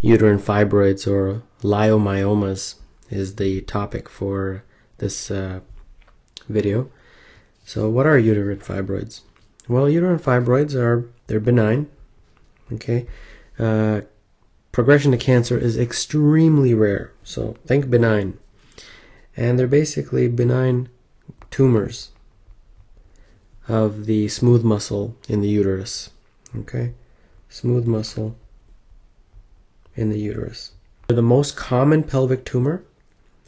Uterine fibroids or leiomyomas is the topic for this video. So what are uterine fibroids? Well, uterine fibroids they're benign. Okay, progression to cancer is extremely rare. So think benign, and they're basically benign tumors of the smooth muscle in the uterus. Okay, smooth muscle in the uterus. They're the most common pelvic tumor,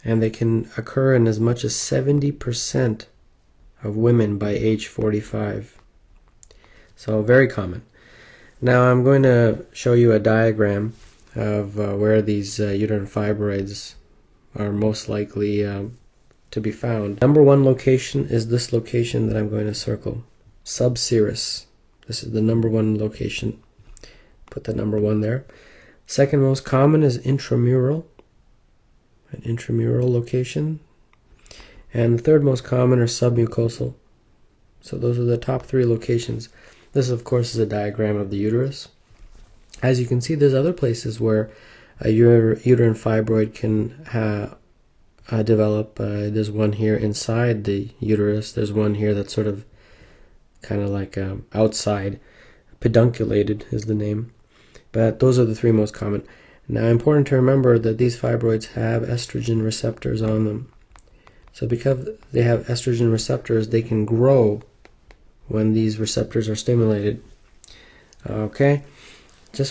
and they can occur in as much as 70% of women by age 45. So very common. Now I'm going to show you a diagram of where these uterine fibroids are most likely to be found. Number one location is this location that I'm going to circle, subserous. This is the number one location. Put the number one there. Second most common is intramural, an intramural location. And the third most common are submucosal. So those are the top three locations. This, of course, is a diagram of the uterus. As you can see, there's other places where a uterine fibroid can develop. There's one here inside the uterus. There's one here that's sort of kind of like outside. Pedunculated is the name. But those are the three most common. Now, important to remember that these fibroids have estrogen receptors on them. So because they have estrogen receptors, they can grow when these receptors are stimulated. Okay,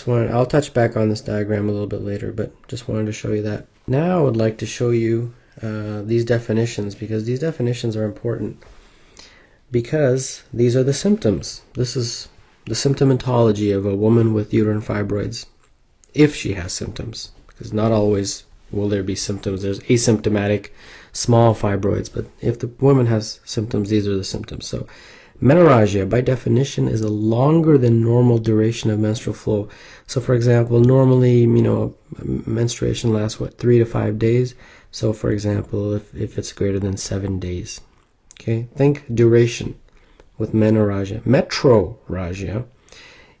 I'll touch back on this diagram a little bit later, but just wanted to show you that. Now I would like to show you these definitions, because these definitions are important, because these are the symptoms. This is the symptomatology of a woman with uterine fibroids, if she has symptoms, because not always will there be symptoms. There's asymptomatic small fibroids, but if the woman has symptoms, these are the symptoms. So menorrhagia, by definition, is a longer than normal duration of menstrual flow. So for example, normally, menstruation lasts 3 to 5 days. So for example, if it's greater than 7 days. Okay, think duration with menorrhagia. Metrorrhagia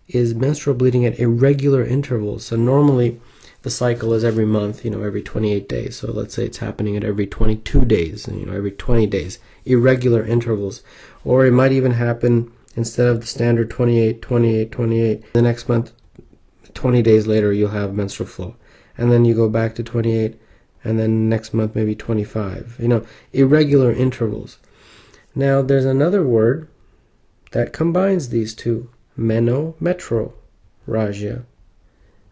is menstrual bleeding at irregular intervals. So normally the cycle is every month, every 28 days. So let's say it's happening at every 22 days, every 20 days, irregular intervals. Or it might even happen, instead of the standard 28, 28, 28, the next month, 20 days later, you'll have menstrual flow. And then you go back to 28, and then next month maybe 25. Irregular intervals. Now there's another word that combines these two, metrorrhagia.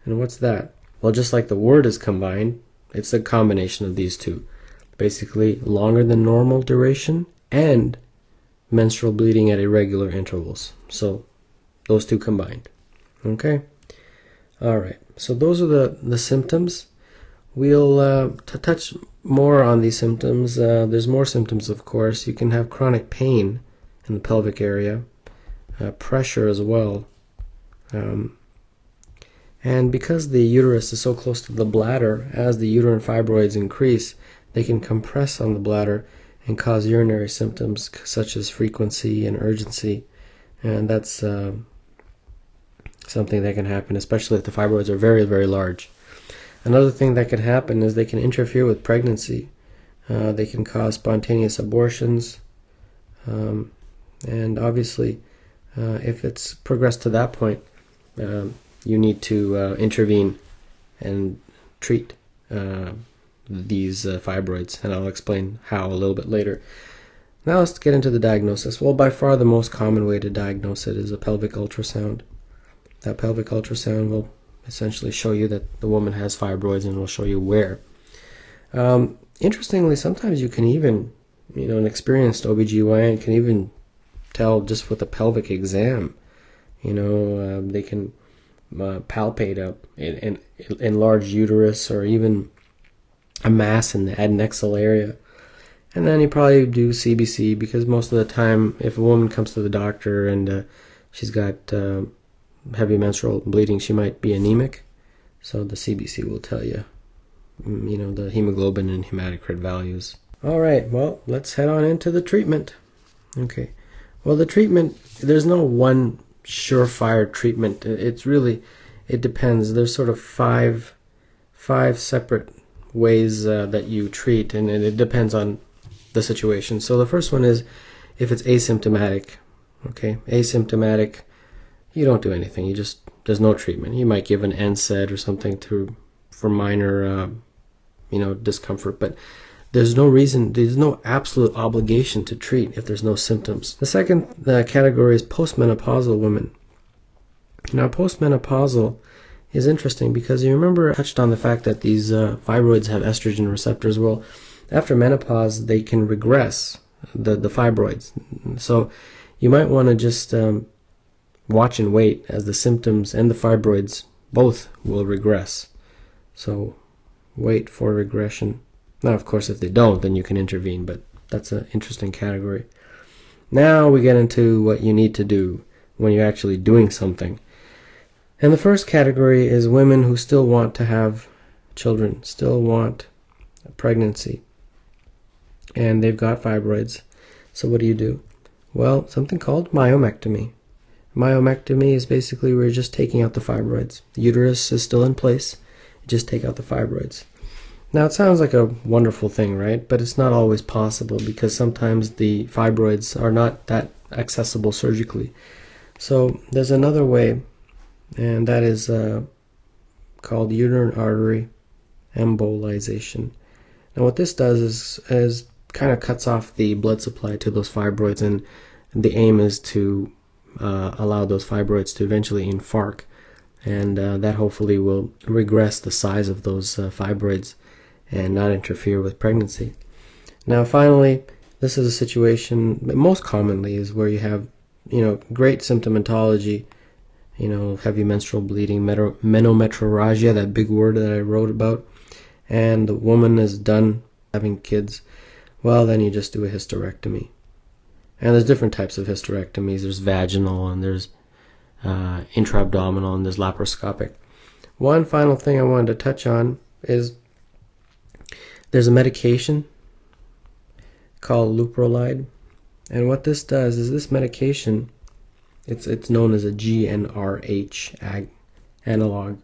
And what's that? Well, just like the word is combined, it's a combination of these two. Basically, longer than normal duration and menstrual bleeding at irregular intervals. So those two combined. Okay? Alright, so those are the symptoms. We'll touch more on these symptoms. There's more symptoms, of course. You can have chronic pain in the pelvic area, pressure as well. And because the uterus is so close to the bladder, as the uterine fibroids increase, they can compress on the bladder and cause urinary symptoms such as frequency and urgency. And that's something that can happen, especially if the fibroids are very, very large. Another thing that can happen is they can interfere with pregnancy. They can cause spontaneous abortions. And obviously, if it's progressed to that point, you need to intervene and treat these fibroids, and I'll explain how a little bit later. Now let's get into the diagnosis. Well, by far the most common way to diagnose it is a pelvic ultrasound. That pelvic ultrasound will essentially show you that the woman has fibroids, and will show you where. Interestingly, sometimes you can even, an experienced OBGYN can even tell just with a pelvic exam. They can palpate an enlarged uterus, or even a mass in the adnexal area. And then you probably do CBC, because most of the time, if a woman comes to the doctor and she's got heavy menstrual bleeding, she might be anemic. So the CBC will tell you, the hemoglobin and hematocrit values. All right, well, let's head on into the treatment. Okay, well, the treatment, there's no one surefire treatment. It depends. There's sort of 5 5 separate ways that you treat, and it depends on the situation. So the first one is if it's asymptomatic. Okay, asymptomatic, you don't do anything. There's no treatment. You might give an NSAID or something for minor discomfort, but there's no absolute obligation to treat if there's no symptoms. The second category is postmenopausal women. Now, postmenopausal is interesting because you remember I touched on the fact that these fibroids have estrogen receptors. Well, after menopause, they can regress, the fibroids. So you might want to just watch and wait as the symptoms and the fibroids both will regress. So wait for regression. Now, of course, if they don't, then you can intervene, but that's an interesting category. Now we get into what you need to do when you're actually doing something. And the first category is women who still want to have children, still want a pregnancy, and they've got fibroids. So what do? Well, something called myomectomy. Myomectomy is basically where you're just taking out the fibroids. The uterus is still in place, you just take out the fibroids. Now, it sounds like a wonderful thing, right? But it's not always possible because sometimes the fibroids are not that accessible surgically. So there's another way, and that is called uterine artery embolization. Now, what this does is kind of cuts off the blood supply to those fibroids, and the aim is to allow those fibroids to eventually infarct, and that hopefully will regress the size of those fibroids and not interfere with pregnancy. Now, finally, this is a situation that most commonly is where you have, great symptomatology, heavy menstrual bleeding, menometrorrhagia, that big word that I wrote about, and the woman is done having kids. Well, then you just do a hysterectomy. And there's different types of hysterectomies. There's vaginal, and there's intra-abdominal, and there's laparoscopic. One final thing I wanted to touch on is there's a medication called leuprolide, and what this does is this medication, it's known as a GnRH analog,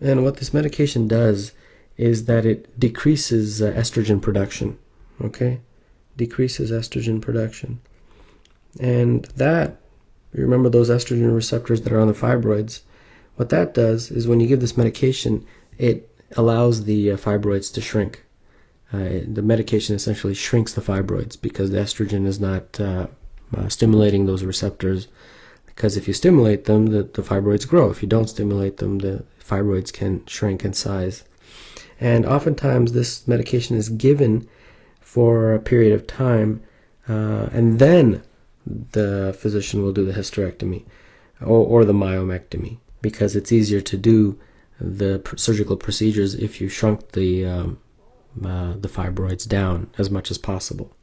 and what this medication does is that it decreases estrogen production. Okay, decreases estrogen production, and that, remember those estrogen receptors that are on the fibroids, what that does is when you give this medication, it allows the fibroids to shrink. The medication essentially shrinks the fibroids because the estrogen is not stimulating those receptors, because if you stimulate them, the fibroids grow. If you don't stimulate them, the fibroids can shrink in size. And oftentimes this medication is given for a period of time, and then the physician will do the hysterectomy or the myomectomy, because it's easier to do the surgical procedures if you shrunk the fibroids down as much as possible.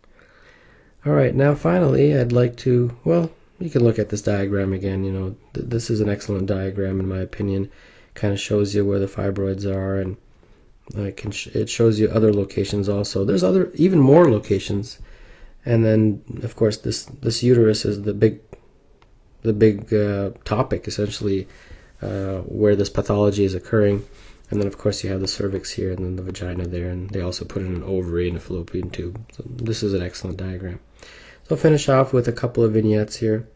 Alright, now finally I'd like to, well, you can look at this diagram again. This is an excellent diagram in my opinion. Kind of shows you where the fibroids are, and it shows you other locations also. There's even more locations, and then of course this uterus is the big topic essentially, where this pathology is occurring. And then of course you have the cervix here, and then the vagina there, and they also put in an ovary and a fallopian tube. So this is an excellent diagram. So I'll finish off with a couple of vignettes here.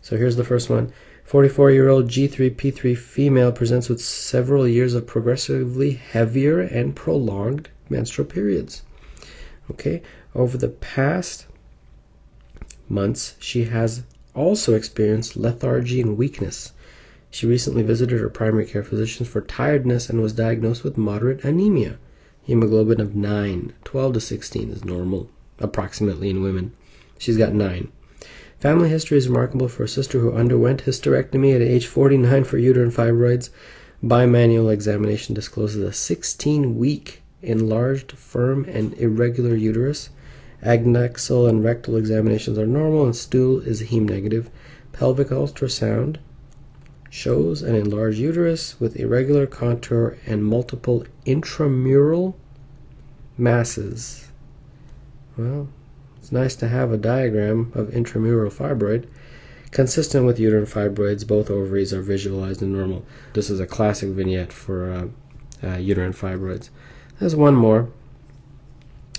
So here's the first one. 44-year-old G3P3 female presents with several years of progressively heavier and prolonged menstrual periods. Okay, over the past months she has also experienced lethargy and weakness. She recently visited her primary care physician for tiredness and was diagnosed with moderate anemia. Hemoglobin of 9. 12 to 16 is normal, approximately, in women. She's got 9. Family history is remarkable for a sister who underwent hysterectomy at age 49 for uterine fibroids. Bimanual examination discloses a 16-week enlarged, firm, and irregular uterus. Adnexal and rectal examinations are normal, and stool is heme negative. Pelvic ultrasound shows an enlarged uterus with irregular contour and multiple intramural masses. Well, it's nice to have a diagram of intramural fibroid. Consistent with uterine fibroids, both ovaries are visualized and normal. This is a classic vignette for uterine fibroids. There's one more.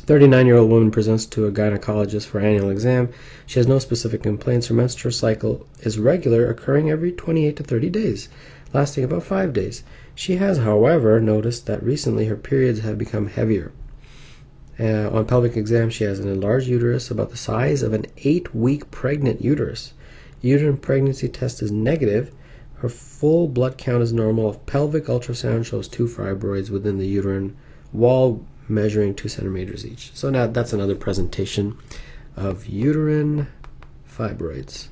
39-year-old woman presents to a gynecologist for annual exam. She has no specific complaints. Her menstrual cycle is regular, occurring every 28 to 30 days, lasting about 5 days. She has, however, noticed that recently her periods have become heavier. On pelvic exam, she has an enlarged uterus about the size of an 8-week pregnant uterus. Uterine pregnancy test is negative. Her full blood count is normal. Pelvic ultrasound shows 2 fibroids within the uterine wall, measuring 2 centimeters each. So now that's another presentation of uterine fibroids.